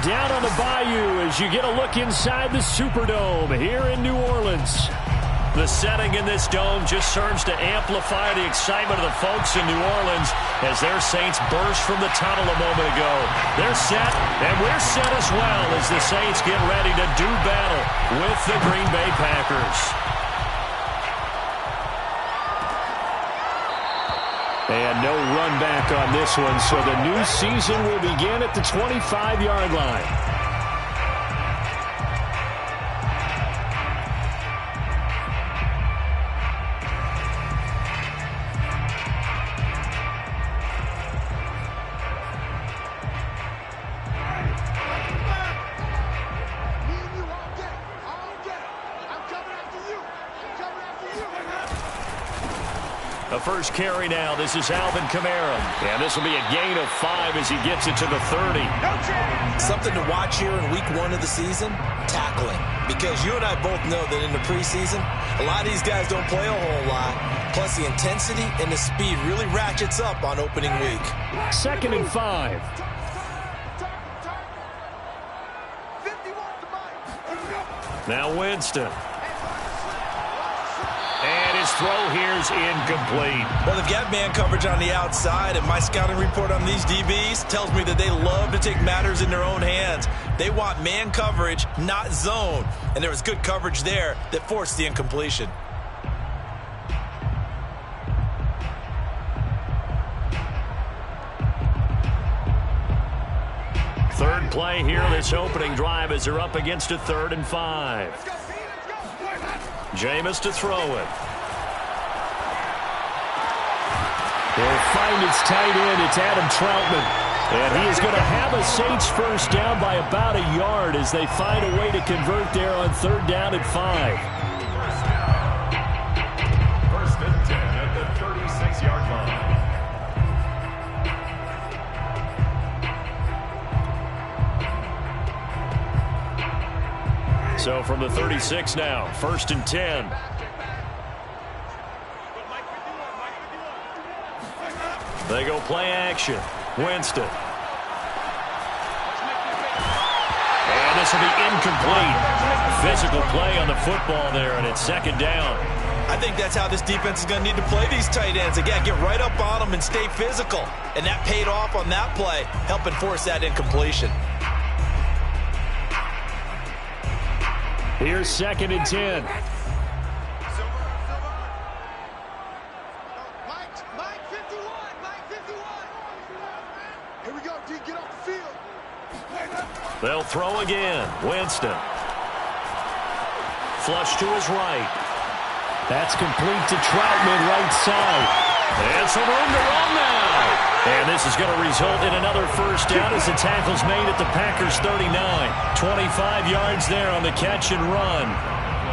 down on the Bayou as you get a look inside the Superdome here in New Orleans. The setting in this dome just serves to amplify the excitement of the folks in New Orleans as their Saints burst from the tunnel a moment ago. They're set, and we're set as well as the Saints get ready to do battle with the Green Bay Packers. And no run back on this one, so the new season will begin at the 25-yard line. The first carry now. This is Alvin Kamara. And this will be a gain of 5 as he gets it to the 30. Something to watch here in week 1 of the season, tackling. Because you and I both know that in the preseason, a lot of these guys don't play a whole lot. Plus the intensity and the speed really ratchets up on opening week. 2nd and 5. Now Winston. And his throw here is incomplete. Well, they've got man coverage on the outside, and my scouting report on these DBs tells me that they love to take matters in their own hands. They want man coverage, not zone. And there was good coverage there that forced the incompletion. Third play here, this opening drive as they're up against a 3rd and 5. Jameis to throw it. They'll find its tight end. It's Adam Troutman. And he is going to have a Saints first down by about a yard as they find a way to convert there on 3rd down and 5. First and 10 at the 36-yard line. So from the 36 now, 1st and 10. They go play action. Winston. And this will be incomplete. Physical play on the football there, and it's 2nd down. I think that's how this defense is going to need to play these tight ends. Again, get right up on them and stay physical. And that paid off on that play, helping force that incompletion. Here's 2nd and 10. They'll throw again. Winston. Flush to his right. That's complete to Troutman, right side. And some room to run now. And this is going to result in another first down as the tackle's made at the Packers' 39. 25 yards there on the catch and run.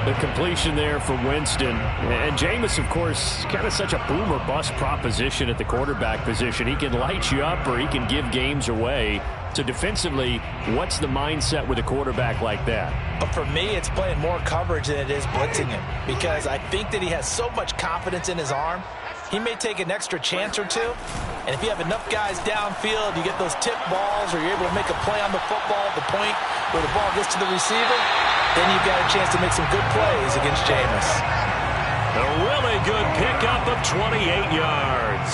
The completion there for Winston. And Jameis, of course, kind of such a boom or bust proposition at the quarterback position. He can light you up or he can give games away. So defensively, what's the mindset with a quarterback like that? For me, it's playing more coverage than it is blitzing him. Because I think that he has so much confidence in his arm. He may take an extra chance or two. And if you have enough guys downfield, you get those tip balls or you're able to make a play on the football at the point where the ball gets to the receiver, then you've got a chance to make some good plays against Jameis. A really good pickup of 28 yards.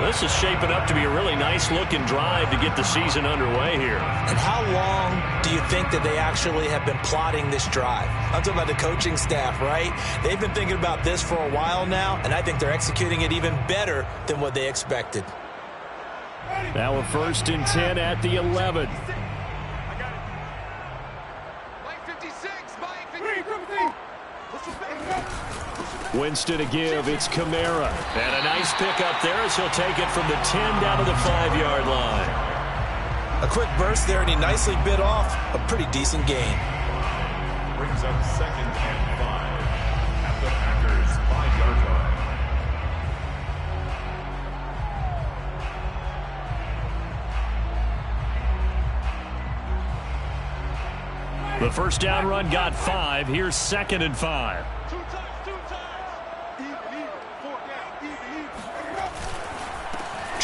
This is shaping up to be a really nice-looking drive to get the season underway here. And how long do you think that they actually have been plotting this drive? I'm talking about the coaching staff, right? They've been thinking about this for a while now, and I think they're executing it even better than what they expected. Now a 1st and 10 at the 11. Winston to give. It's Kamara. And a nice pickup there as he'll take it from the 10 down to the 5-yard line. A quick burst there, and he nicely bit off a pretty decent gain. Brings up 2nd and 5 at the Packers' 5-yard line. The first down run got 5. Here's 2nd and 5.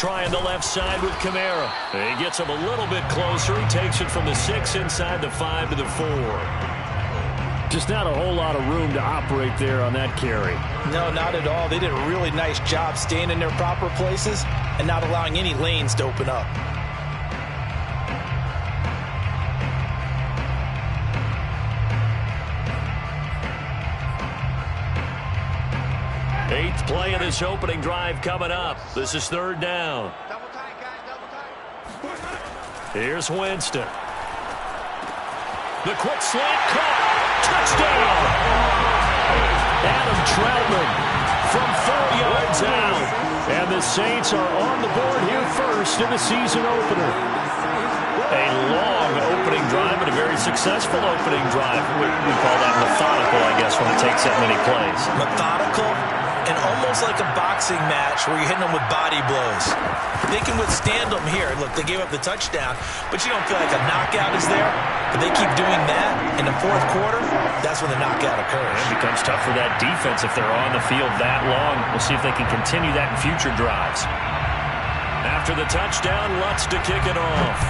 trying the left side with Kamara. He gets him a little bit closer. He takes it from the 6 inside the 5 to the 4. Just not a whole lot of room to operate there on that carry. No, not at all. They did a really nice job staying in their proper places and not allowing any lanes to open up. Eighth play of this opening drive coming up. This is third down. Here's Winston. The quick slant caught. Touchdown! Adam Troutman from 4 yards out. And the Saints are on the board here first in the season opener. A long opening drive and a very successful opening drive. We call that methodical, I guess, when it takes that many plays. Methodical and almost like a boxing match where you're hitting them with body blows. They can withstand them here. Look, they gave up the touchdown, but you don't feel like a knockout is there. But they keep doing that in the fourth quarter, that's when the knockout occurs. It becomes tough for that defense if they're on the field that long. We'll see if they can continue that in future drives. After the touchdown, Lutz to kick it off.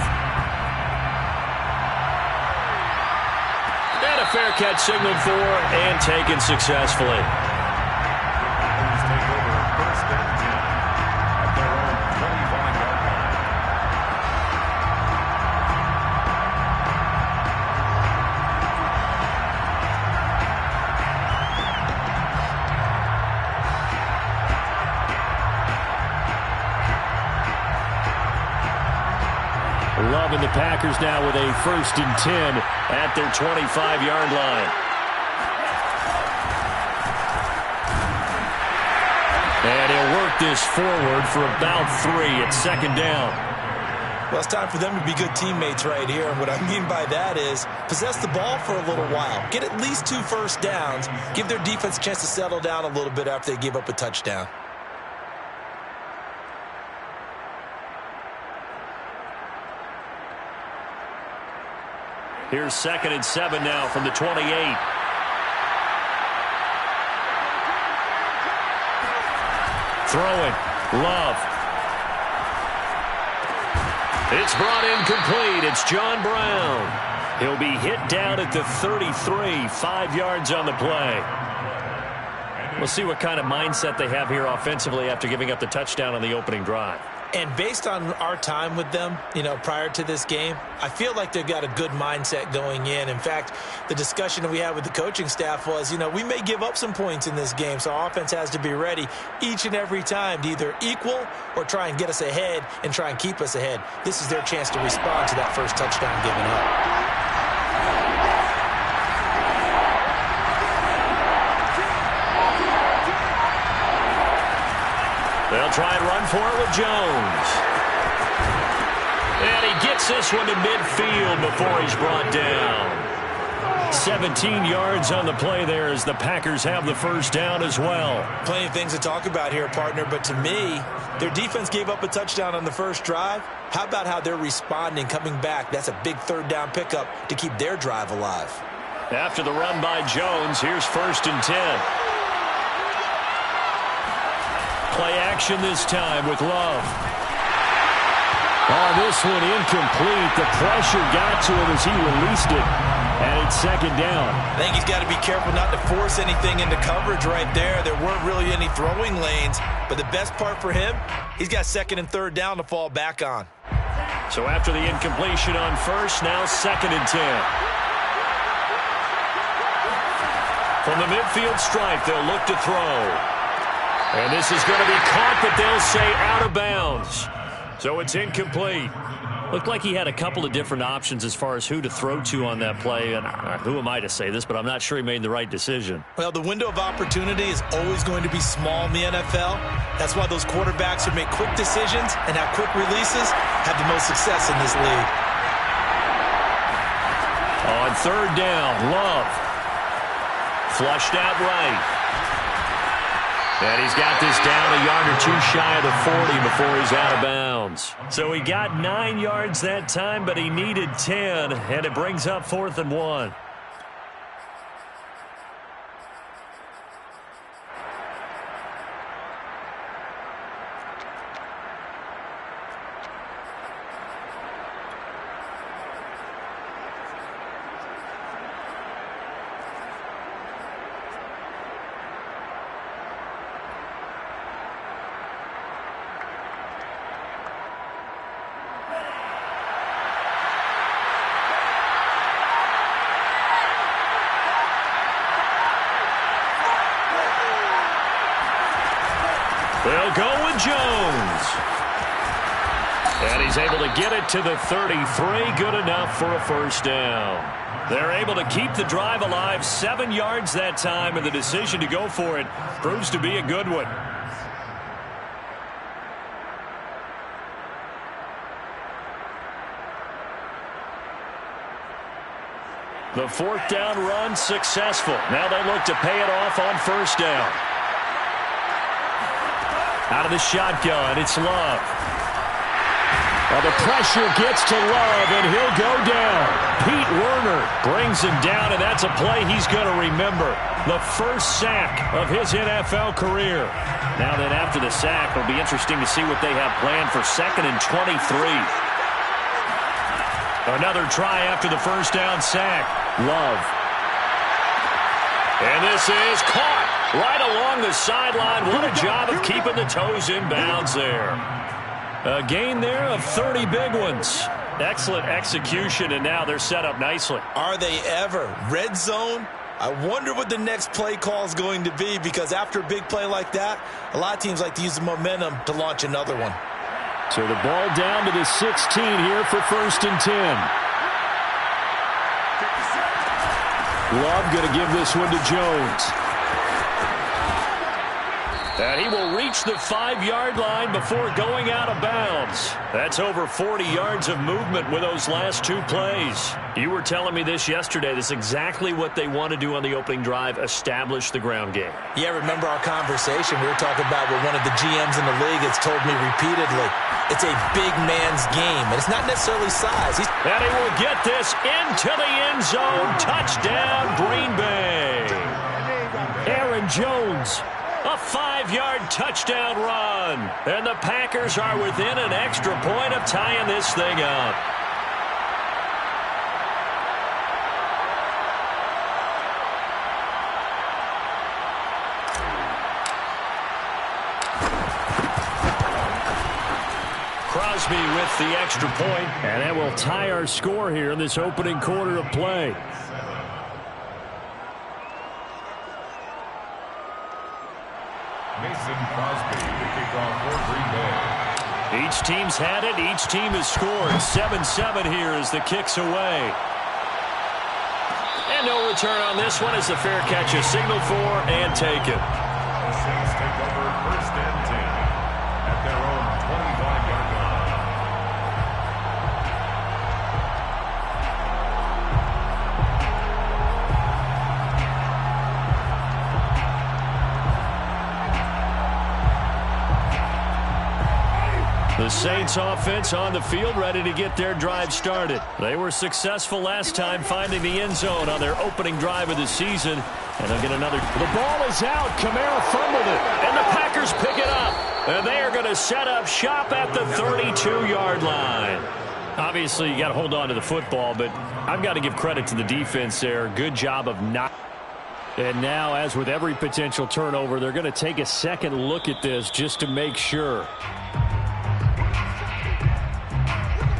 And a fair catch signaled for and taken successfully. Take over first and 10 at their own 25-yard line. Love and the Packers now with a first and 10 at their 25-yard line. And he'll work this forward for about 3 at second down. Well, it's time for them to be good teammates right here. And what I mean by that is possess the ball for a little while. Get at least 2 first downs. Give their defense a chance to settle down a little bit after they give up a touchdown. Here's 2nd and 7 now from the 28. Throwing. Love. It's brought in complete. It's John Brown. He'll be hit down at the 33. 5 yards on the play. We'll see what kind of mindset they have here offensively after giving up the touchdown on the opening drive. And based on our time with them, prior to this game, I feel like they've got a good mindset going in. In fact, the discussion that we had with the coaching staff was, we may give up some points in this game, so our offense has to be ready each and every time to either equal or try and get us ahead and try and keep us ahead. This is their chance to respond to that first touchdown given up. They'll try and run for it with Jones. And he gets this one to midfield before he's brought down. 17 yards on the play there as the Packers have the first down as well. Plenty of things to talk about here, partner, but to me, their defense gave up a touchdown on the first drive. How about how they're responding, coming back? That's a big third down pickup to keep their drive alive. After the run by Jones, here's 1st and 10. Play action this time with Love. Oh, this one incomplete. The pressure got to him as he released it. And it's 2nd down. I think he's got to be careful not to force anything into coverage right there. There weren't really any throwing lanes. But the best part for him, he's got 2nd and 3rd down to fall back on. So after the incompletion on first, now 2nd and 10. From the midfield stripe, they'll look to throw. And this is going to be caught, but they'll say out of bounds. So it's incomplete. Looked like he had a couple of different options as far as who to throw to on that play. And who am I to say this, but I'm not sure he made the right decision. Well, the window of opportunity is always going to be small in the NFL. That's why those quarterbacks who make quick decisions and have quick releases have the most success in this league. On 3rd down, Love. Flushed out right. And he's got this down a yard or 2 shy of the 40 before he's out of bounds. So he got 9 yards that time, but he needed 10, and it brings up 4th and 1. And he's able to get it to the 33. Good enough for a first down. They're able to keep the drive alive, 7 yards that time, and the decision to go for it proves to be a good one. The fourth down run successful. Now they look to pay it off on first down. Out of the shotgun, it's Love. Well, the pressure gets to Love, and he'll go down. Pete Werner brings him down, and that's a play he's going to remember. The first sack of his NFL career. Now then, after the sack, it'll be interesting to see what they have planned for 2nd and 23. Another try after the first down sack. Love. And this is caught right along the sideline. What a job of keeping the toes in bounds there. A gain there of 30 big ones. Excellent execution, and now they're set up nicely. Are they ever? Red zone? I wonder what the next play call is going to be, because after a big play like that, a lot of teams like to use the momentum to launch another one. So the ball down to the 16 here for 1st and 10. Love going to give this one to Jones. And he will reach the 5-yard line before going out of bounds. That's over 40 yards of movement with those last 2 plays. You were telling me this yesterday. This is exactly what they want to do on the opening drive, establish the ground game. Yeah, remember our conversation? We were talking about what one of the GMs in the league has told me repeatedly. It's a big man's game, and it's not necessarily size. And he will get this into the end zone. Touchdown, Green Bay. Aaron Jones. A 5-yard touchdown run. And the Packers are within an extra point of tying this thing up. Crosby with the extra point, and that will tie our score here in this opening quarter of play. Each team's had it. Each team has scored. 7-7 here as the kick's away. And no return on this one as the fair catch is signaled for and taken. The Saints take over 1st and 10 at their own 25-yard line. The Saints offense on the field, ready to get their drive started. They were successful last time finding the end zone on their opening drive of the season. And they'll get another. The ball is out. Kamara fumbled it. And the Packers pick it up. And they are going to set up shop at the 32-yard line. Obviously, you got to hold on to the football, but I've got to give credit to the defense there. Good job of not. And now, as with every potential turnover, they're going to take a second look at this just to make sure.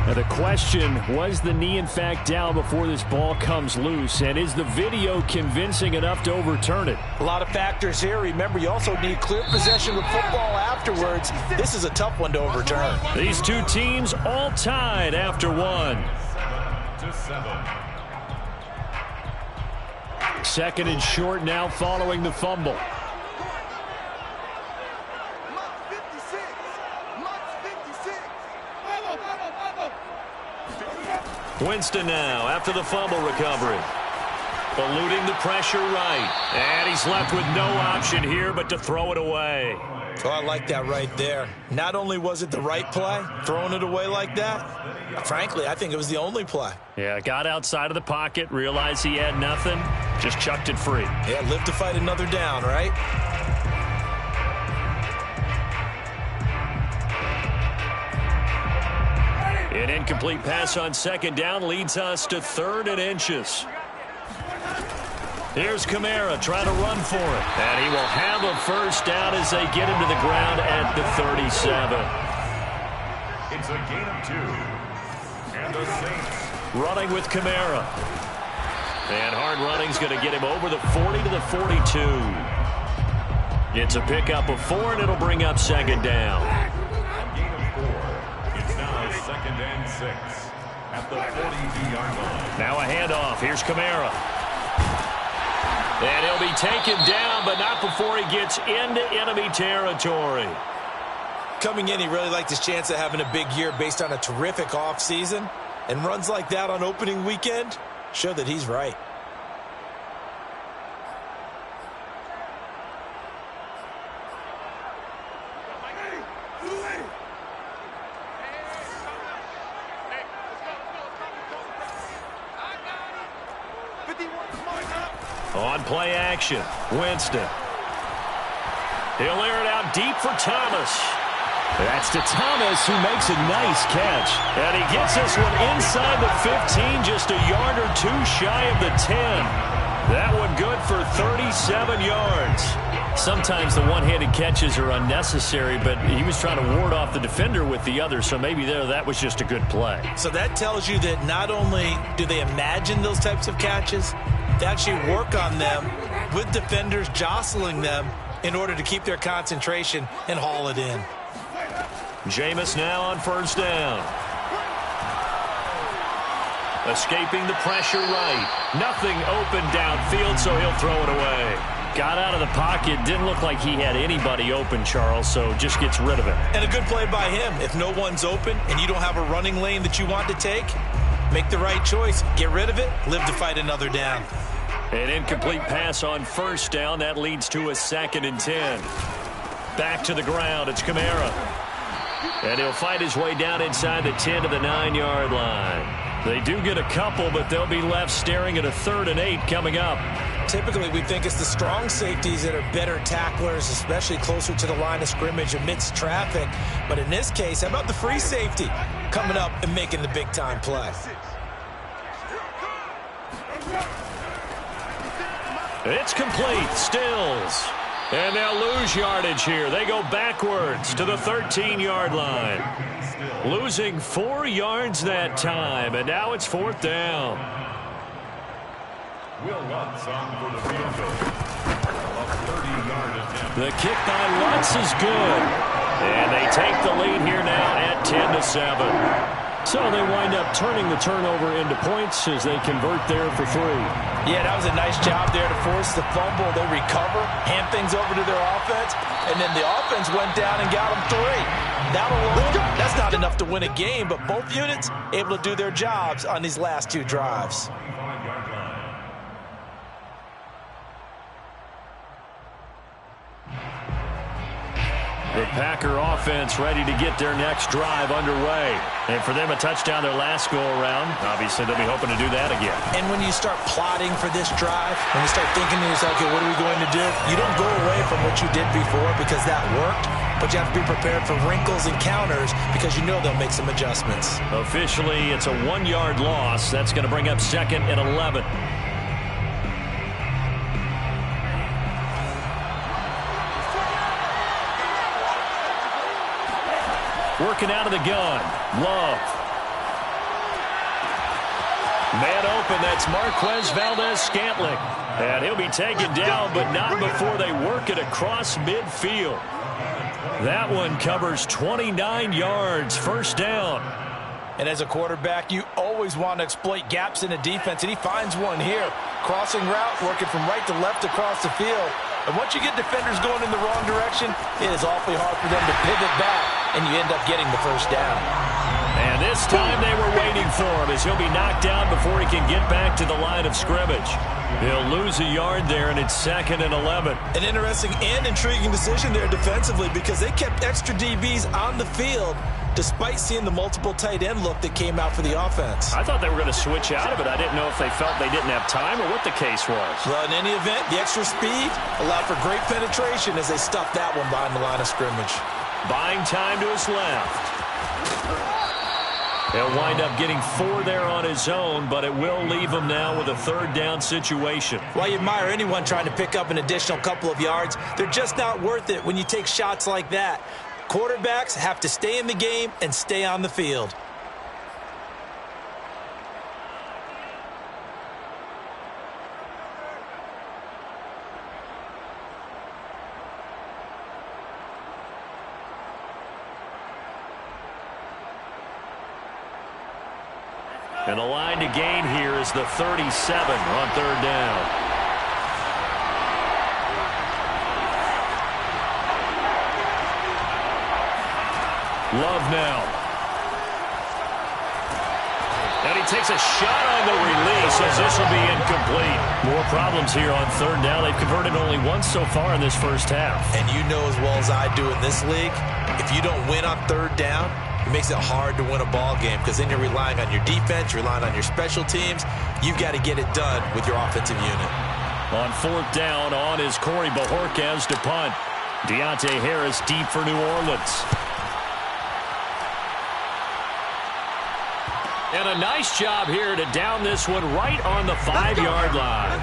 Now the question, was the knee in fact down before this ball comes loose? And is the video convincing enough to overturn it? A lot of factors here. Remember, you also need clear possession of football afterwards. This is a tough one to overturn. These two teams all tied after one. 7-7. 2nd and short now following the fumble. Winston now after the fumble recovery. Eluding the pressure right. And he's left with no option here but to throw it away. Oh, I like that right there. Not only was it the right play, throwing it away like that, frankly, I think it was the only play. Yeah, got outside of the pocket, realized he had nothing, just chucked it free. Yeah, live to fight another down, right? An incomplete pass on 2nd down leads us to 3rd and inches. Here's Kamara trying to run for it. And he will have a first down as they get him to the ground at the 37. It's a gain of 2. And the Saints running with Kamara. And hard running's going to get him over the 40 to the 42. It's a pickup of 4, and it'll bring up 2nd down. gain of 4. It's now and 6 at the 42-yard line. Now a handoff. Here's Kamara. And he'll be taken down, but not before he gets into enemy territory. Coming in, he really liked his chance of having a big year based on a terrific offseason. And runs like that on opening weekend show that he's right. On play action, Winston. He'll air it out deep for Thomas. That's to Thomas, who makes a nice catch. And he gets this one inside the 15, just a yard or two shy of the 10. That one good for 37 yards. Sometimes the one-handed catches are unnecessary, but he was trying to ward off the defender with the other, so maybe that was just a good play. So that tells you that not only do they imagine those types of catches, they actually work on them with defenders jostling them in order to keep their concentration and haul it in. Jameis now on first down. Escaping the pressure right. Nothing open downfield, so he'll throw it away. Got out of the pocket. Didn't look like he had anybody open, Charles, so just gets rid of it. And a good play by him. If no one's open and you don't have a running lane that you want to take, make the right choice. Get rid of it. Live to fight another down. An incomplete pass on first down. That leads to a 2nd and 10. Back to the ground. It's Kamara. And he'll fight his way down inside the 10 to the 9-yard line. They do get a couple, but they'll be left staring at a 3rd and 8 coming up. Typically, we think it's the strong safeties that are better tacklers, especially closer to the line of scrimmage amidst traffic. But in this case, how about the free safety coming up and making the big-time play? It's complete. Stills. And they'll lose yardage here. They go backwards to the 13-yard line. Losing 4 yards that time, and now it's 4th down. Will Lutz on for the field goal. A 30-yard attempt. The kick by Lutz is good. And they take the lead here now at 10-7. So they wind up turning the turnover into points as they convert there for 3. Yeah, that was a nice job there to force the fumble. They recover, hand things over to their offense, and then the offense went down and got them 3. That alone, that's not enough to win a game, but both units able to do their jobs on these last 2 drives. The Packer offense ready to get their next drive underway. And for them, a touchdown their last go-around. Obviously, they'll be hoping to do that again. And when you start plotting for this drive, when you start thinking to yourself, okay, what are we going to do? You don't go away from what you did before because that worked, but you have to be prepared for wrinkles and counters because you know they'll make some adjustments. Officially, it's a 1-yard loss. That's going to bring up 2nd and 11. Working out of the gun. Love. Man open. That's Marquez Valdez-Scantling. And he'll be taken down, but not before they work it across midfield. That one covers 29 yards. First down. And as a quarterback, you always want to exploit gaps in the defense, and he finds one here. Crossing route, working from right to left across the field. And once you get defenders going in the wrong direction, it is awfully hard for them to pivot back, and you end up getting the first down. And this time they were waiting for him as he'll be knocked down before he can get back to the line of scrimmage. He'll lose a yard there, and it's 2nd and 11. An interesting and intriguing decision there defensively because they kept extra DBs on the field despite seeing the multiple tight end look that came out for the offense. I thought they were going to switch out of it. I didn't know if they felt they didn't have time or what the case was. Well, in any event, the extra speed allowed for great penetration as they stuffed that one behind the line of scrimmage. Buying time to his left. He'll wind up getting 4 there on his own, but it will leave him now with a 3rd down situation. While you admire anyone trying to pick up an additional couple of yards, they're just not worth it when you take shots like that. Quarterbacks have to stay in the game and stay on the field. And the line to gain here is the 37 on third down. Love now. And he takes a shot on the release as this will be incomplete. More problems here on third down. They've converted only once so far in this first half. And you know as well as I do in this league, if you don't win on third down, it makes it hard to win a ball game because then you're relying on your defense, you're relying on your special teams. You've got to get it done with your offensive unit. On fourth down, on is Corey Bajorquez to punt. Deontay Harris deep for New Orleans. And a nice job here to down this one right on the 5-yard line.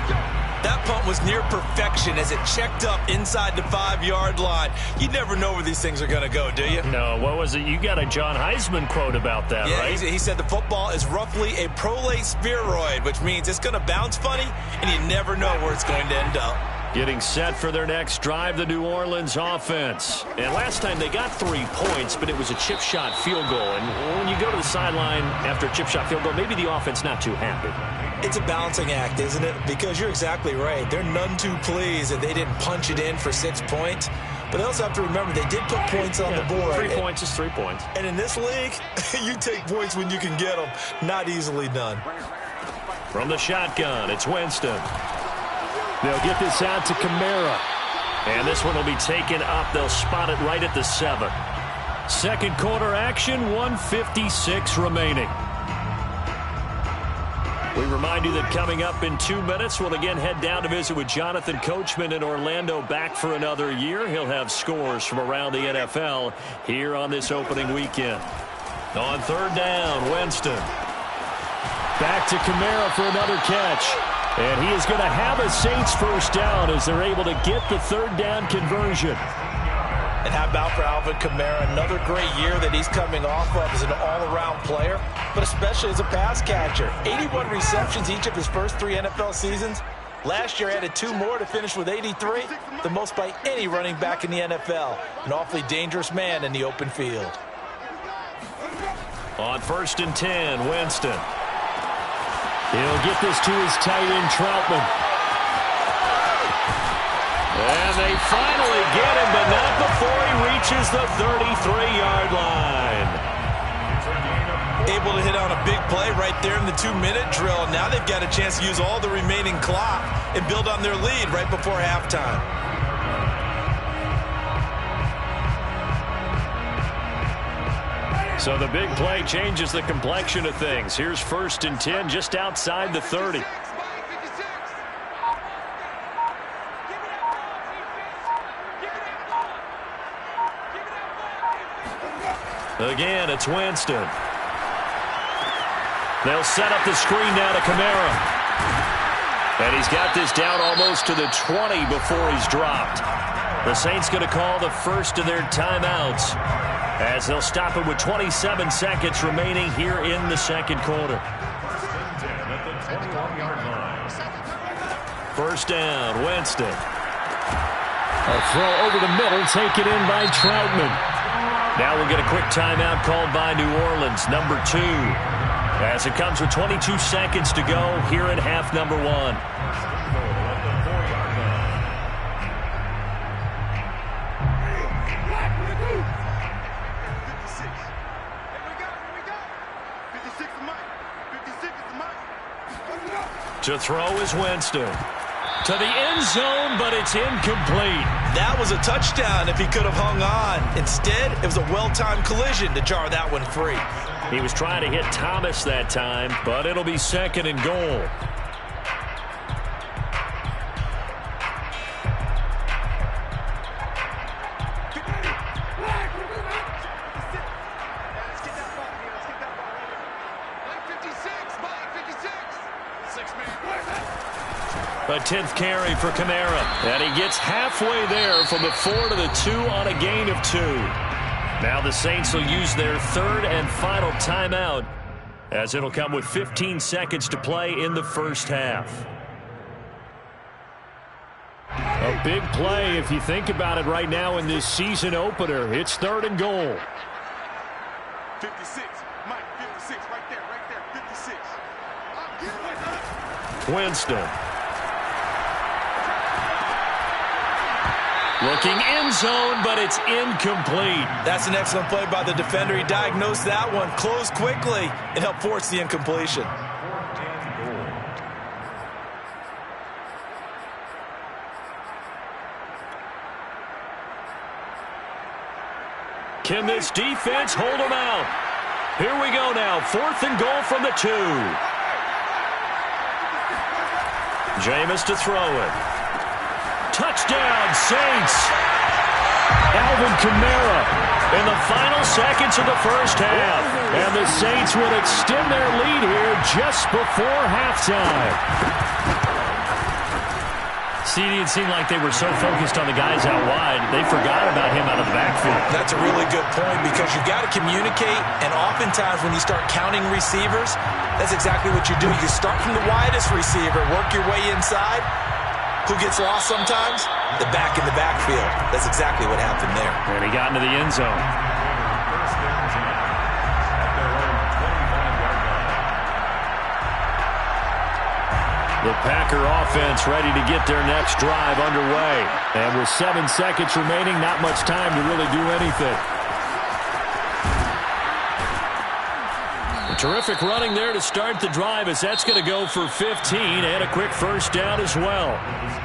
That punt was near perfection as it checked up inside the 5-yard line. You never know where these things are going to go, do you? No, what was it? You got a John Heisman quote about that, yeah, right? He said the football is roughly a prolate spheroid, which means it's going to bounce funny, and you never know where it's going to end up. Getting set for their next drive, the New Orleans offense. And last time they got 3 points, but it was a chip shot field goal. And when you go to the sideline after a chip shot field goal, maybe the offense not too happy. It's a balancing act, isn't it? Because you're exactly right. They're none too pleased that they didn't punch it in for 6 points. But they also have to remember they did put points on the board. 3 points is 3 points. And in this league, you take points when you can get them. Not easily done. From the shotgun, it's Winston. They'll get this out to Kamara. And this one will be taken up. They'll spot it right at the 7. Second quarter action, 1:56 remaining. We remind you that coming up in 2 minutes, we'll again head down to visit with Jonathan Coachman in Orlando, back for another year. He'll have scores from around the NFL here on this opening weekend. On third down, Winston. Back to Kamara for another catch. And he is going to have a Saints first down as they're able to get the third down conversion. And how about for Alvin Kamara? Another great year that he's coming off of as an all-around player, but especially as a pass catcher. 81 receptions each of his first 3 NFL seasons. Last year added 2 more to finish with 83, the most by any running back in the NFL. An awfully dangerous man in the open field. On 1st and 10, Winston. He'll get this to his tight end, Troutman. And they finally get him, but not before he reaches the 33-yard line. Able to hit on a big play right there in the 2-minute drill. Now they've got a chance to use all the remaining clock and build on their lead right before halftime. So the big play changes the complexion of things. Here's 1st and 10 just outside the 30. Again, it's Winston. They'll set up the screen now to Kamara. And he's got this down almost to the 20 before he's dropped. The Saints going to call the first of their timeouts as they'll stop it with 27 seconds remaining here in the second quarter. First down, Winston. A throw over the middle, taken in by Troutman. Now we'll get a quick timeout called by New Orleans, number 2. As it comes with 22 seconds to go here in half number 1. To throw is Winston. To the end zone, but it's incomplete. That was a touchdown if he could have hung on. Instead, it was a well-timed collision to jar that one free. He was trying to hit Thomas that time, but it'll be 2nd and goal. A 10th carry for Kamara. And he gets halfway there from the 4 to the 2 on a gain of 2. Now the Saints will use their 3rd and final timeout as it'll come with 15 seconds to play in the first half. A big play if you think about it right now in this season opener. It's 3rd and goal. 56, Mike, 56, right there, 56. Winston. Looking end zone, but it's incomplete. That's an excellent play by the defender. He diagnosed that one, closed quickly, and helped force the incompletion. Can this defense hold them out? Here we go now. 4th and goal from the 2. Jameis to throw it. Touchdown, Saints. Alvin Kamara in the final seconds of the first half. And the Saints will extend their lead here just before halftime. CD, it seemed like they were so focused on the guys out wide, they forgot about him out of the backfield. That's a really good point because you've got to communicate, and oftentimes when you start counting receivers, that's exactly what you do. You start from the widest receiver, work your way inside. Who gets lost sometimes? The back in the backfield. That's exactly what happened there. And he got into the end zone. First and 10 at their own 25-yard line. The Packer offense ready to get their next drive underway. And with 7 seconds remaining, not much time to really do anything. Terrific running there to start the drive as that's going to go for 15 and a quick first down as well.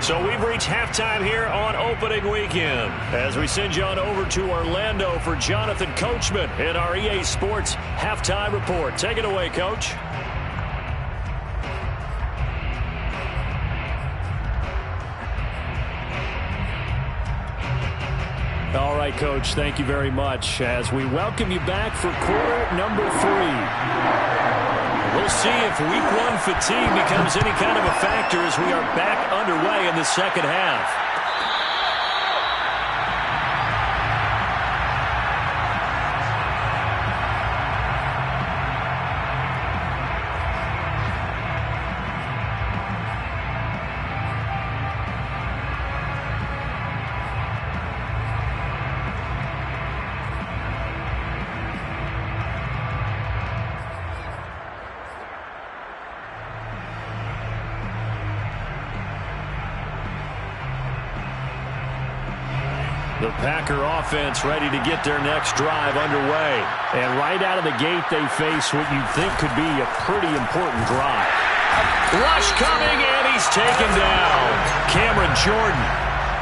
So we've reached halftime here on opening weekend as we send you on over to Orlando for Jonathan Coachman in our EA Sports halftime report. Take it away, Coach. All right, Coach, thank you very much as we welcome you back for quarter number 3. We'll see if week 1 fatigue becomes any kind of a factor as we are back underway in the second half. The Packer offense ready to get their next drive underway. And right out of the gate, they face what you think could be a pretty important drive. Rush coming, and he's taken down. Cameron Jordan.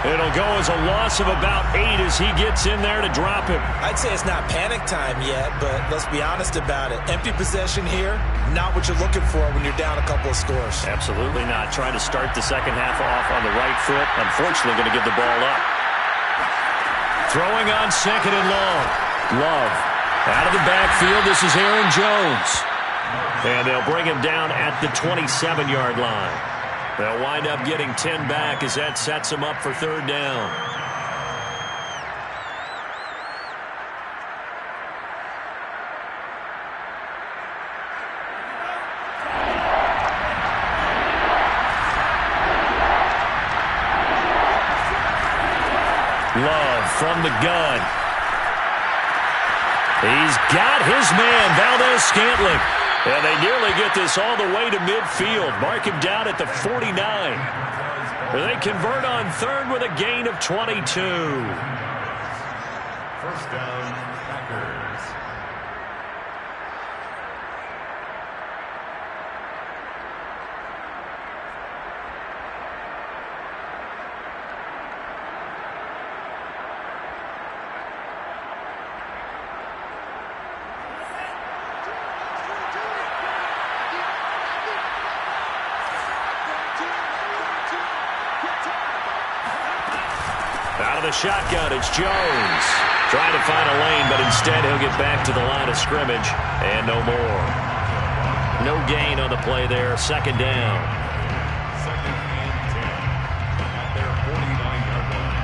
It'll go as a loss of about 8 as he gets in there to drop him. I'd say it's not panic time yet, but let's be honest about it. Empty possession here, not what you're looking for when you're down a couple of scores. Absolutely not. Trying to start the second half off on the right foot. Unfortunately, going to give the ball up. Throwing on 2nd and long. Love. Out of the backfield, this is Aaron Jones. And they'll bring him down at the 27-yard line. They'll wind up getting 10 back as that sets him up for 3rd down. Love from the gun. He's got his man, Valdez-Scantling. And they nearly get this all the way to midfield. Mark him down at the 49. They convert on 3rd with a gain of 22. First down, Packers. Out of the shotgun, it's Jones. Trying to find a lane, but instead he'll get back to the line of scrimmage. And no more. No gain on the play there. 2nd down. 2nd and 10 at their 49-yard line.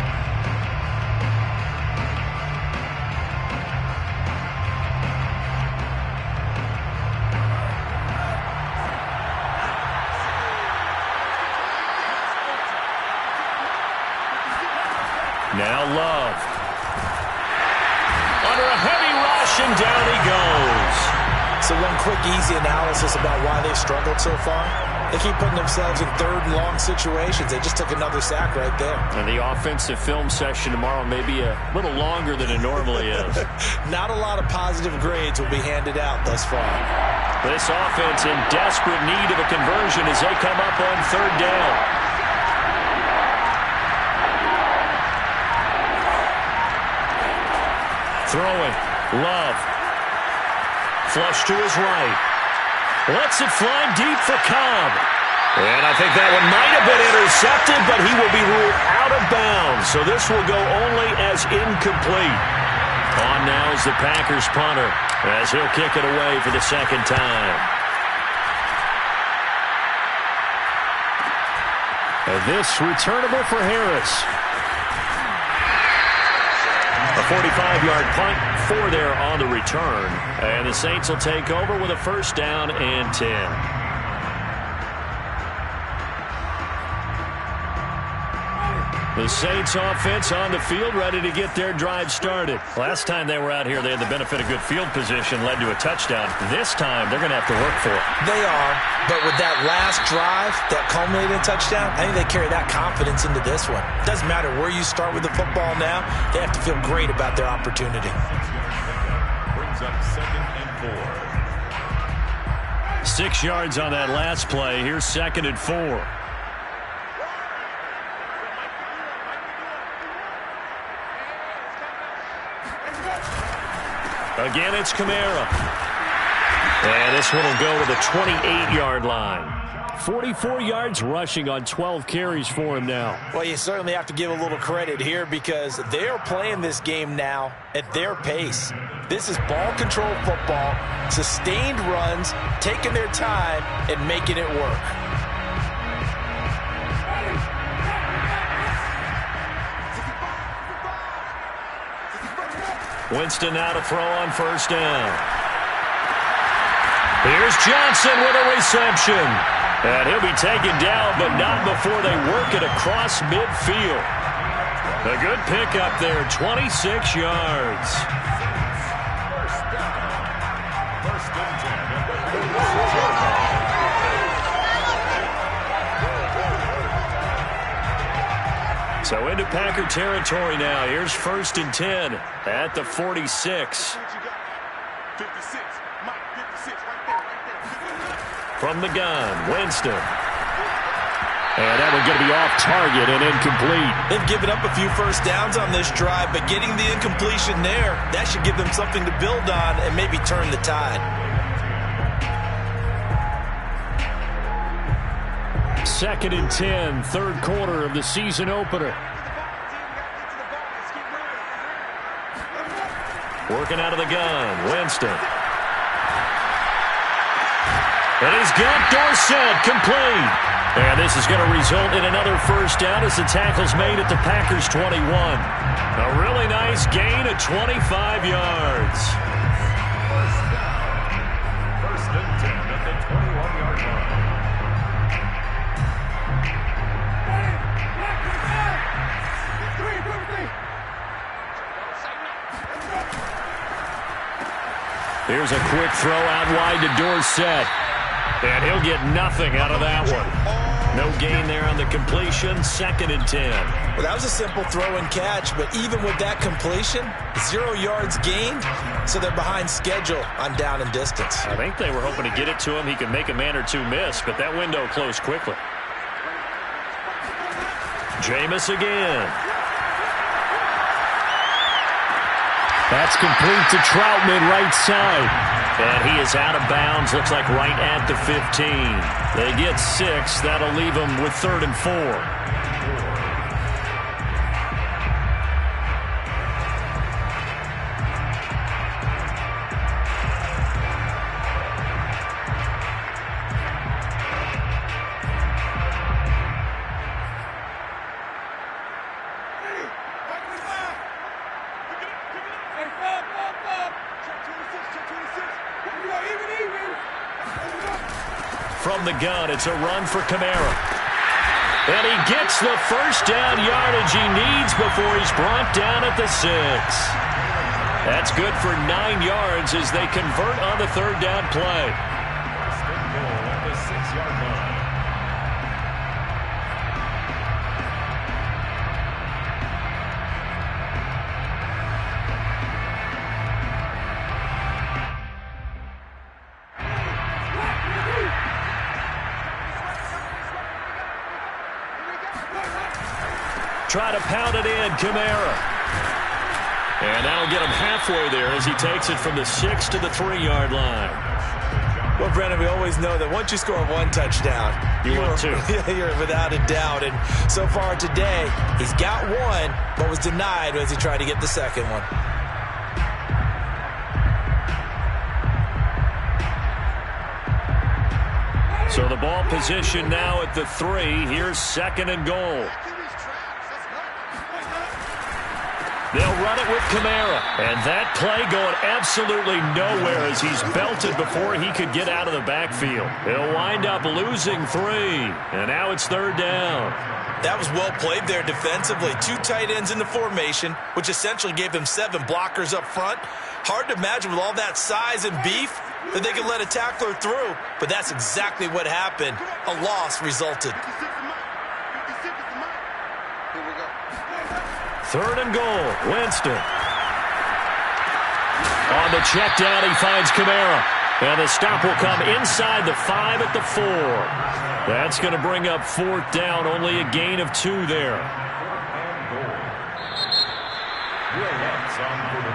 Now Love. Under a heavy rush, and down he goes. one quick, easy analysis about why they've struggled so far. They keep putting themselves in third and long situations. They just took another sack right there. And the offensive film session tomorrow may be a little longer than it normally is. Not a lot of positive grades will be handed out thus far. This offense in desperate need of a conversion as they come up on third down. Throwing. Love. Flush to his right. Lets it fly deep for Cobb. And I think that one might have been intercepted, but he will be ruled out of bounds. So this will go only as incomplete. On now is the Packers punter as he'll kick it away for the second time. And this returnable for Harris. A 45-yard punt, 4 there on the return. And the Saints will take over with a first down and 10. The Saints offense on the field, ready to get their drive started. Last time they were out here, they had the benefit of good field position, led to a touchdown. This time, they're going to have to work for it. They are, but with that last drive, that culminating touchdown, I think they carry that confidence into this one. Doesn't matter where you start with the football now, they have to feel great about their opportunity. Brings up 2nd and 4. 6 yards on that last play. Here's 2nd and 4. Again, it's Kamara. And this one will go to the 28-yard line. 44 yards rushing on 12 carries for him now. Well, you certainly have to give a little credit here because they are playing this game now at their pace. This is ball control football, sustained runs, taking their time, and making it work. Winston now to throw on first down. Here's Johnson with a reception. And he'll be taken down, but not before they work it across midfield. A good pickup there, 26 yards. First and 10. So into Packer territory now. Here's 1st and 10 at the 46. 56. Mike, 56, right there. From the gun, Winston. And that one going to be off target and incomplete. They've given up a few first downs on this drive, but getting the incompletion there, that should give them something to build on and maybe turn the tide. 2nd and 10, third quarter of the season opener. Working out of the gun, Winston. And he's got Dorsett complete. And this is going to result in another first down as the tackle's made at the Packers' 21. A really nice gain of 25 yards. First and 10 at the 21-yard line. Here's a quick throw out wide to Dorsett. And he'll get nothing out of that one. No gain there on the completion. 2nd and 10. Well, that was a simple throw and catch, but even with that completion, 0 yards gained, so they're behind schedule on down and distance. I think they were hoping to get it to him. He could make a man or two miss, but that window closed quickly. Jameis again. That's complete to Troutman, right side. And he is out of bounds, looks like right at the 15. They get 6. That'll leave them with 3rd and 4. From the gun, it's a run for Kamara. And he gets the first down yardage he needs before he's brought down at the 6. That's good for 9 yards as they convert on the third down play. First and goal at the 6-yard line. Try to pound it in, Kamara. And that'll get him halfway there as he takes it from the 6 to the 3-yard line. Well, Brennan, we always know that once you score one touchdown, You want two. You're without a doubt. And so far today, he's got one, but was denied as he tried to get the second one. So the ball position now at the 3. Here's 2nd and goal. They'll run it with Kamara. And that play going absolutely nowhere as he's belted before he could get out of the backfield. He'll wind up losing 3. And now it's 3rd down. That was well played there defensively. 2 tight ends in the formation, which essentially gave them 7 blockers up front. Hard to imagine with all that size and beef that they could let a tackler through. But that's exactly what happened. A loss resulted. 3rd and goal. Winston. On the check down, he finds Kamara. And the stop will come inside the 5 at the 4. That's going to bring up 4th down. Only a gain of 2 there.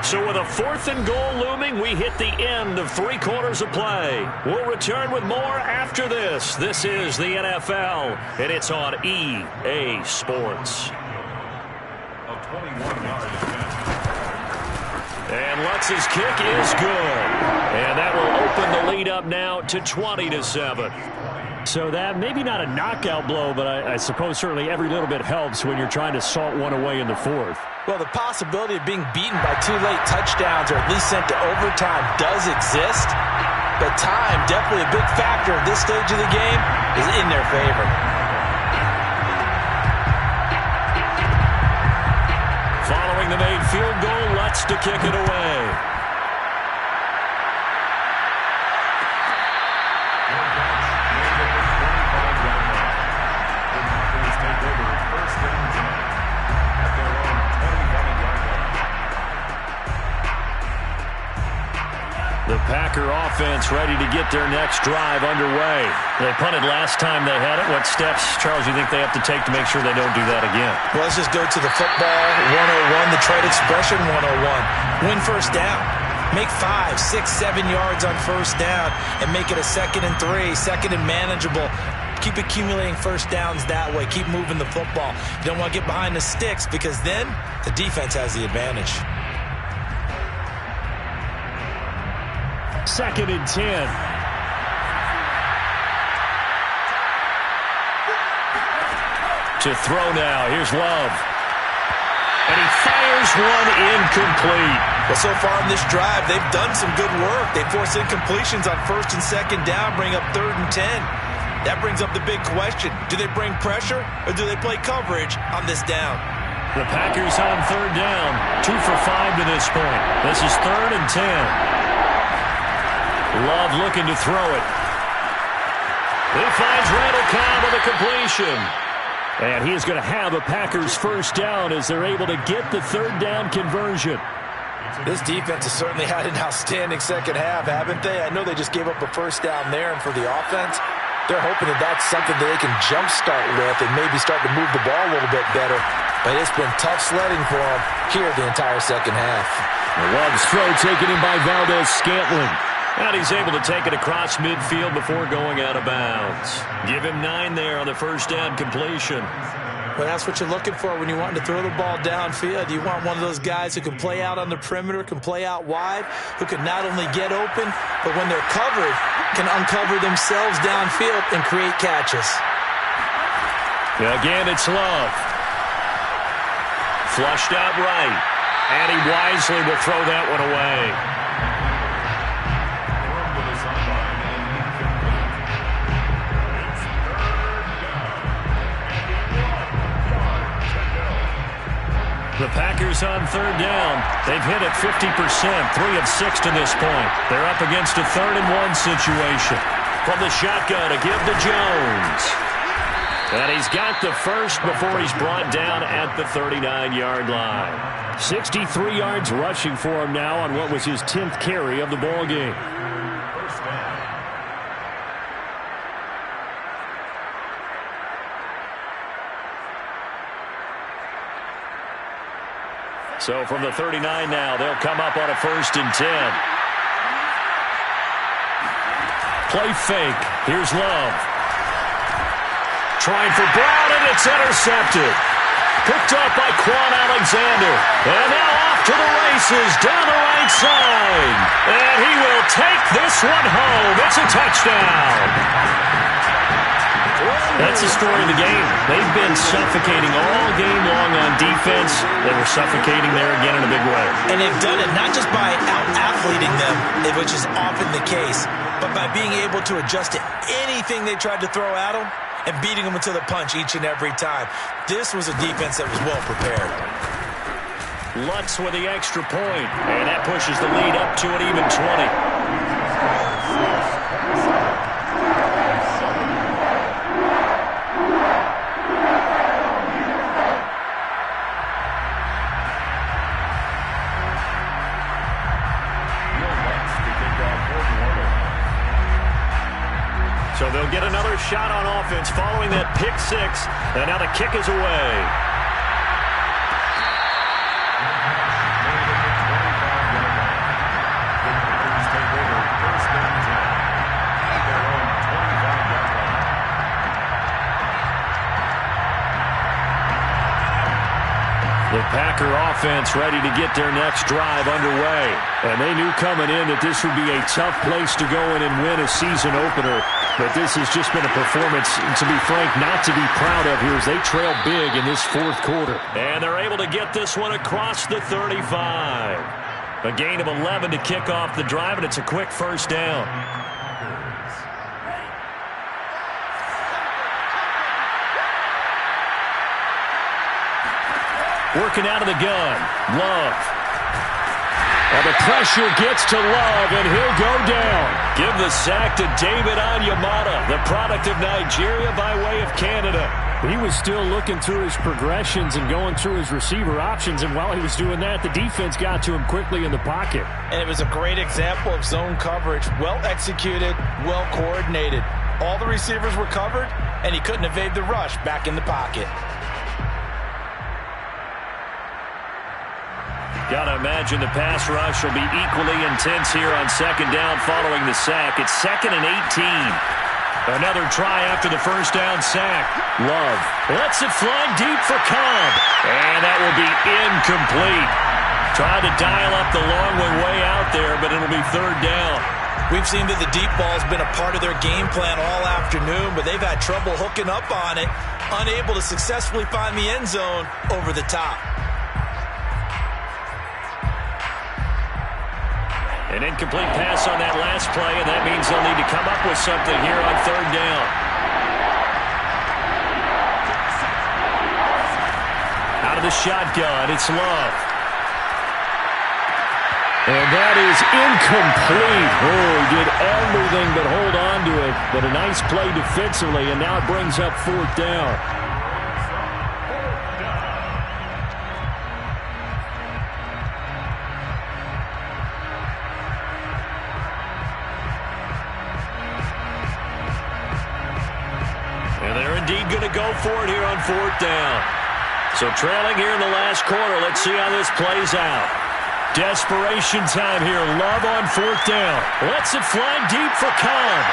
So with a 4th and goal looming, we hit the end of 3 quarters of play. We'll return with more after this. This is the NFL, and it's on EA Sports. And Lutz's kick is good. And that will open the lead up now to 20-7. So that maybe not a knockout blow, but I suppose certainly every little bit helps when you're trying to salt one away in the 4th. Well, the possibility of being beaten by 2 late touchdowns or at least sent to overtime does exist. But time, definitely a big factor at this stage of the game, is in their favor. Following the made field goal, Lutz to kick it away. The Packer offense ready to get their next drive underway. They punted last time they had it. What steps, Charles, you think they have to take to make sure they don't do that again? Well, let's just go to the football 101, the trade expression 101. Win first down. Make 5, 6, 7 yards on first down and make it a 2nd and 3, 2nd and manageable. Keep accumulating first downs that way. Keep moving the football. You don't want to get behind the sticks because then the defense has the advantage. 2nd and 10. To throw now. Here's Love. And he fires one incomplete. Well, so far in this drive, they've done some good work. They force incompletions on 1st and 2nd down, bring up 3rd and 10. That brings up the big question. Do they bring pressure or do they play coverage on this down? The Packers on 3rd down. 2 for 5 to this point. This is 3rd and 10. Love looking to throw it. He finds Randall Cobb with a completion. And he is going to have a Packers first down as they're able to get the 3rd down conversion. This defense has certainly had an outstanding second half, haven't they? I know they just gave up a first down there, and for the offense, they're hoping that that's something that they can jumpstart with and maybe start to move the ball a little bit better. But it's been tough sledding for them here the entire second half. Love's throw taken in by Valdez-Scantling. And he's able to take it across midfield before going out of bounds. Give him 9 there on the first down completion. Well, that's what you're looking for when you want to throw the ball downfield. You want one of those guys who can play out on the perimeter, can play out wide, who can not only get open, but when they're covered, can uncover themselves downfield and create catches. Again, it's Love. Flushed out right. And he wisely will throw that one away. The Packers Saints on third down. They've hit it 50%, 3 of 6 to this point. They're up against a 3rd-and-1 situation. From the shotgun, a give to Jones. And he's got the first before he's brought down at the 39-yard line. 63 yards rushing for him now on what was his 10th carry of the ball game. First down. So from the 39 now, they'll come up on a 1st and 10. Play fake. Here's Love. Trying for Brown, and it's intercepted. Picked up by Quan Alexander. And now off to the races down the right side. And he will take this one home. It's a touchdown. That's the story of the game. They've been suffocating all game long on defense. They were suffocating there again in a big way. And they've done it not just by out-athleting them, which is often the case, but by being able to adjust to anything they tried to throw at them and beating them into the punch each and every time. This was a defense that was well prepared. Lutz with the extra point, and that pushes the lead up to an even 20. So they'll get another shot on offense following that pick six. And now the kick is away. The Packer offense ready to get their next drive underway. And they knew coming in that this would be a tough place to go in and win a season opener. But this has just been a performance, to be frank, not to be proud of here as they trail big in this 4th quarter. And they're able to get this one across the 35. A gain of 11 to kick off the drive, and it's a quick 1st down. Working out of the gun. Love. And the pressure gets to Love, and he'll go down. Give the sack to David Onyemata, the product of Nigeria by way of Canada. He was still looking through his progressions and going through his receiver options, and while he was doing that, the defense got to him quickly in the pocket. And it was a great example of zone coverage. Well executed, well coordinated. All the receivers were covered, and he couldn't evade the rush back in the pocket. Got to imagine the pass rush will be equally intense here on 2nd down following the sack. It's 2nd and 18. Another try after the 1st down sack. Love lets it fly deep for Cobb. And that will be incomplete. Tried to dial up the long way out there, but it'll be 3rd down. We've seen that the deep ball has been a part of their game plan all afternoon, but they've had trouble hooking up on it, unable to successfully find the end zone over the top. An incomplete pass on that last play, and that means they'll need to come up with something here on 3rd down. Out of the shotgun, it's Love. And that is incomplete. Oh, he did everything but hold on to it. But a nice play defensively, and now it brings up 4th down. Indeed going to go for it here on 4th down. So trailing here in the last quarter. Let's see how this plays out. Desperation time here. Love on 4th down. Lets it fly deep for Cobb.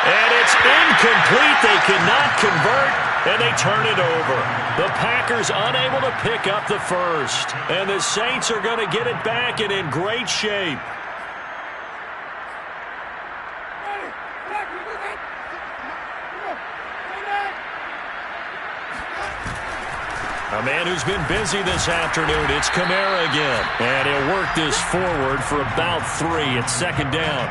And it's incomplete. They cannot convert, and they turn it over. The Packers unable to pick up the first. And the Saints are going to get it back and in great shape. A man who's been busy this afternoon, it's Kamara again. And he'll work this forward for about 3 at 2nd down.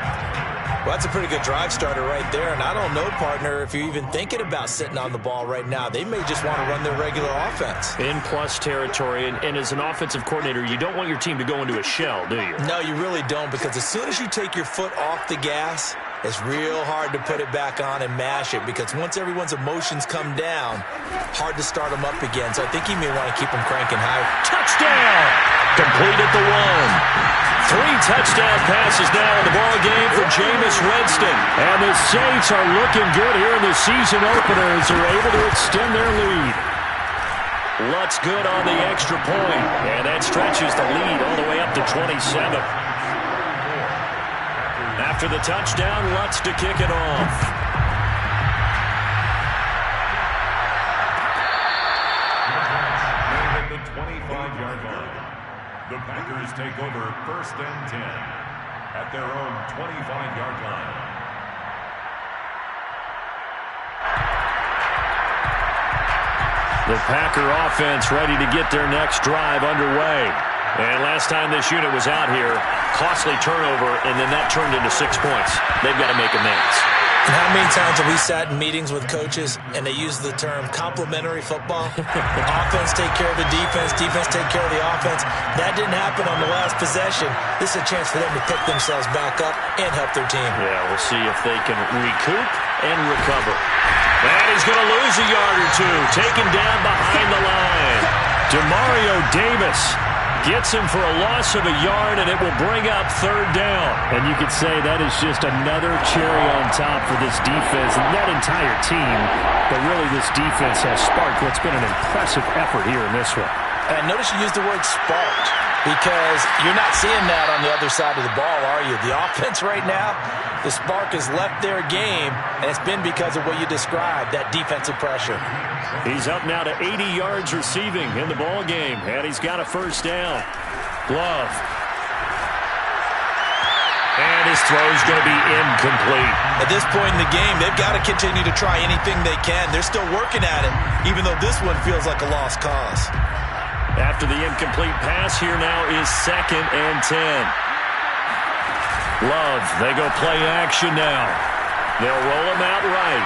Well, that's a pretty good drive starter right there. And I don't know, partner, if you're even thinking about sitting on the ball right now. They may just want to run their regular offense. In plus territory. And as an offensive coordinator, you don't want your team to go into a shell, do you? No, you really don't, because as soon as you take your foot off the gas, it's real hard to put it back on and mash it, because once everyone's emotions come down, hard to start them up again. So I think you may want to keep them cranking high. Touchdown! Complete at the 1. 3 touchdown passes now in the ball game for Jameis Winston. And the Saints are looking good here in the season opener as they're able to extend their lead. Lutz good on the extra point, and that stretches the lead all the way up to 27. After the touchdown, Lutz to kick it off. At the 25-yard line, the Packers take over 1st and 10 at their own 25-yard line. The Packer offense ready to get their next drive underway. And last time this unit was out here, costly turnover, and then that turned into 6 points. They've got to make amends. And how many times have we sat in meetings with coaches and they use the term complementary football? Offense take care of the defense, defense take care of the offense. That didn't happen on the last possession. This is a chance for them to pick themselves back up and help their team. Yeah, we'll see if they can recoup and recover. And he's going to lose a yard or two. Taken down behind the line. Demario Davis gets him for a loss of a yard, and it will bring up 3rd down. And you could say that is just another cherry on top for this defense and that entire team. But really, this defense has sparked what's been an impressive effort here in this one. And notice you used the word sparked, because you're not seeing that on the other side of the ball, are you? The offense right now, the spark has left their game, and it's been because of what you described, that defensive pressure. He's up now to 80 yards receiving in the ball game, and he's got a 1st down. Glove. And his throw's going to be incomplete. At this point in the game, they've got to continue to try anything they can. They're still working at it, even though this one feels like a lost cause. After the incomplete pass, here now is 2nd and 10. Love, they go play action now. They'll roll him out right.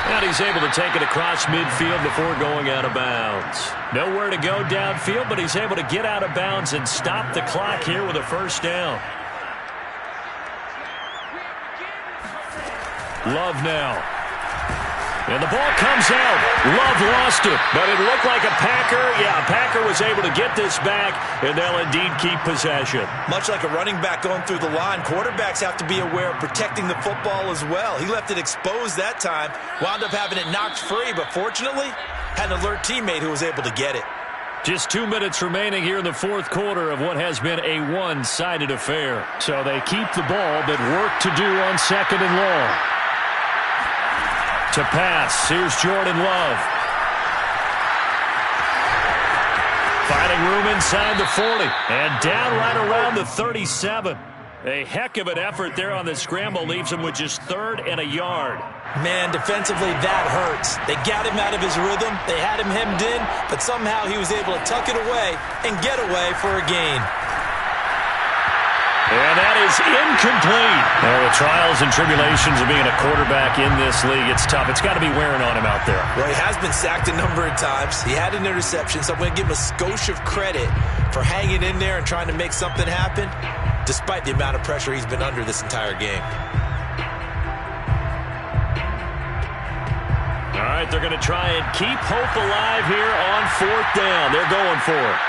And he's able to take it across midfield before going out of bounds. Nowhere to go downfield, but he's able to get out of bounds and stop the clock here with a 1st down. Love now. And the ball comes out. Love lost it, but it looked like a Packer. Yeah, a Packer was able to get this back, and they'll indeed keep possession. Much like a running back going through the line, quarterbacks have to be aware of protecting the football as well. He left it exposed that time, wound up having it knocked free, but fortunately, had an alert teammate who was able to get it. Just 2 minutes remaining here in the 4th quarter of what has been a one-sided affair. So they keep the ball, but work to do on 2nd and long. To pass, here's Jordan Love. Finding room inside the 40, and down right around the 37. A heck of an effort there on the scramble, leaves him with just 3rd and a yard. Man, defensively, that hurts. They got him out of his rhythm, they had him hemmed in, but somehow he was able to tuck it away and get away for a gain. And that is incomplete. Well, the trials and tribulations of being a quarterback in this league, it's tough. It's got to be wearing on him out there. Well, he has been sacked a number of times. He had an interception, so I'm going to give him a skosh of credit for hanging in there and trying to make something happen, despite the amount of pressure he's been under this entire game. All right, they're going to try and keep hope alive here on 4th down. They're going for it.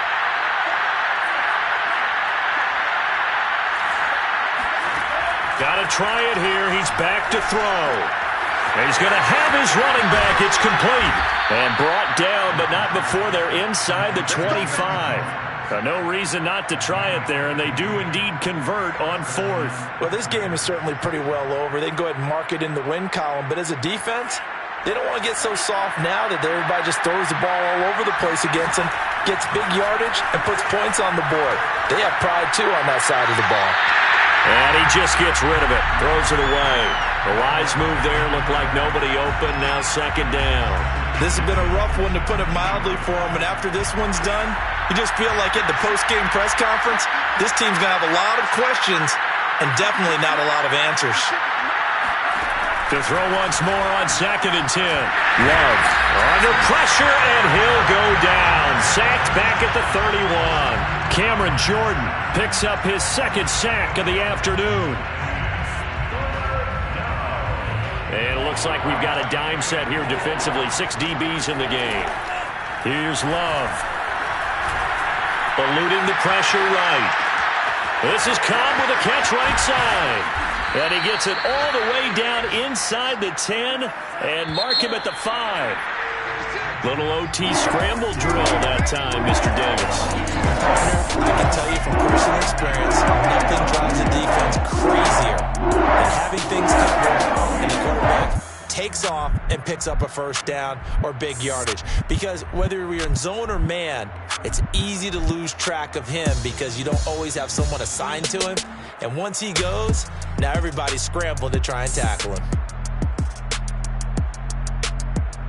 Got to try it here. He's back to throw. He's going to have his running back. It's complete. And brought down, but not before they're inside the 25. No reason not to try it there, and they do indeed convert on 4th. Well, this game is certainly pretty well over. They can go ahead and mark it in the win column, but as a defense, they don't want to get so soft now that everybody just throws the ball all over the place against them, gets big yardage, and puts points on the board. They have pride, too, on that side of the ball. And he just gets rid of it, throws it away. The wise move there, looked like nobody open, now 2nd down. This has been a rough one, to put it mildly, for him, and after this one's done, you just feel like at the post-game press conference, this team's going to have a lot of questions And definitely not a lot of answers. To throw once more on 2nd and 10. Love under pressure, and he'll go down. Sacked back at the 31. Cameron Jordan picks up his 2nd sack of the afternoon. And it looks like we've got a dime set here defensively. 6 DBs in the game. Here's Love. Eluding the pressure right. This is Cobb with a catch right side. And he gets it all the way down inside the 10 and mark him at the 5. Little OT scramble drill that time, Mr. Davis. I can tell you from personal experience, nothing drives the defense crazier than having things covered and the quarterback takes off and picks up a 1st down or big yardage. Because whether you're in zone or man, it's easy to lose track of him because you don't always have someone assigned to him. And once he goes, now everybody's scrambling to try and tackle him.